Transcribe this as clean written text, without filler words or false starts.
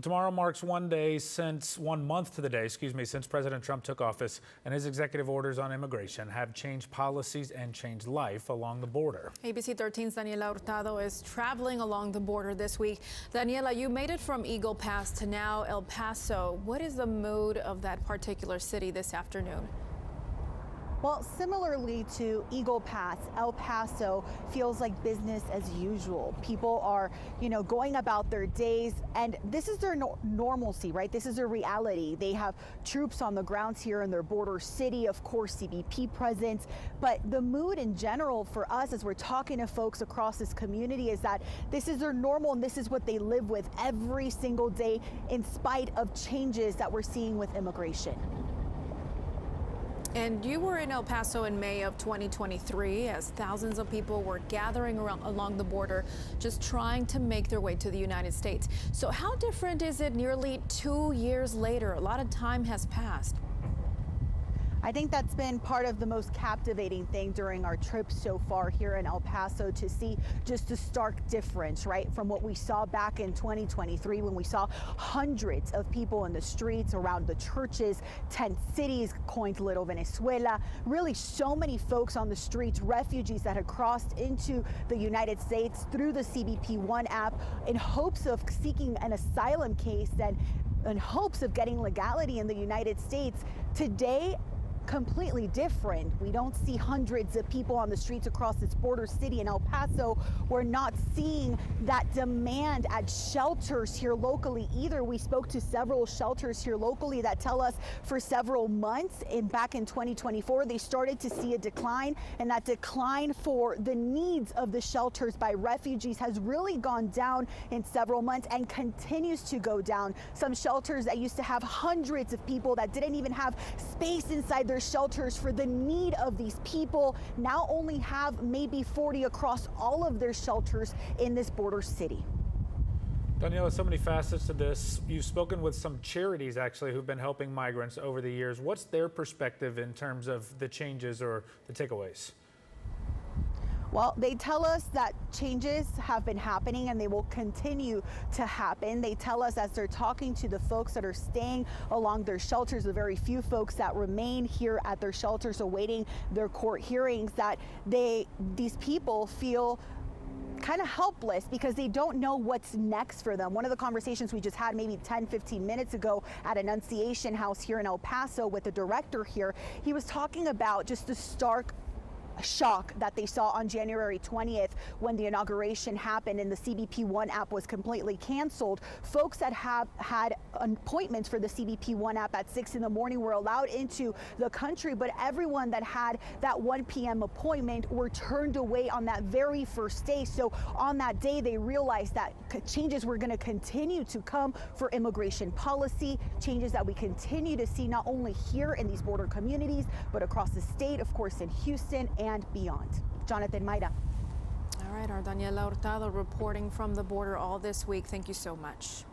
Tomorrow marks one month to the day, since President Trump took office, and his executive orders on immigration have changed policies and changed life along the border. ABC 13's Daniela Hurtado is traveling along the border this week. Daniela, you made it from Eagle Pass to now El Paso. What is the mood of that particular city this afternoon? Well, similarly to Eagle Pass, El Paso feels like business as usual. People are, going about their days, and this is their normalcy, right? This is their reality. They have troops on the grounds here in their border city, of course, CBP presence. But the mood in general for us as we're talking to folks across this community is that this is their normal and this is what they live with every single day in spite of changes that we're seeing with immigration. And you were in El Paso in May of 2023 as thousands of people were gathering along the border, just trying to make their way to the United States. So how different is it nearly 2 years later? A lot of time has passed. I think that's been part of the most captivating thing during our trip so far here in El Paso, to see just the stark difference, right, from what we saw back in 2023 when we saw hundreds of people in the streets around the churches, tent cities coined Little Venezuela, really so many folks on the streets, refugees that had crossed into the United States through the CBP-1 app in hopes of seeking an asylum case and in hopes of getting legality in the United States. Today, completely different. We don't see hundreds of people on the streets across this border city in El Paso. We're not seeing that demand at shelters here locally either. We spoke to several shelters here locally that tell us for several months back in 2024, they started to see a decline, and that decline for the needs of the shelters by refugees has really gone down in several months and continues to go down. Some shelters that used to have hundreds of people that didn't even have space inside their shelters for the need of these people now only have maybe 40 across all of their shelters in this border city. Daniela, so many facets to this. You've spoken with some charities actually who've been helping migrants over the years. What's their perspective in terms of the changes or the takeaways? Well, they tell us that changes have been happening and they will continue to happen. They tell us as they're talking to the folks that are staying along their shelters, the very few folks that remain here at their shelters awaiting their court hearings, that these people feel kind of helpless because they don't know what's next for them. One of the conversations we just had maybe 10-15 minutes ago at Annunciation House here in El Paso with the director here, he was talking about just the stark shock that they saw on January 20th when the inauguration happened and the CBP-1 app was completely canceled. Folks that have had appointments for the CBP-1 app at 6 in the morning were allowed into the country, but everyone that had that 1 p.m. appointment were turned away on that very first day. So on that day, they realized that changes were going to continue to come for immigration policy, changes that we continue to see not only here in these border communities, but across the state, of course, in Houston and beyond. Jonathan, Mayra. All right, our Daniela Hurtado reporting from the border all this week. Thank you so much.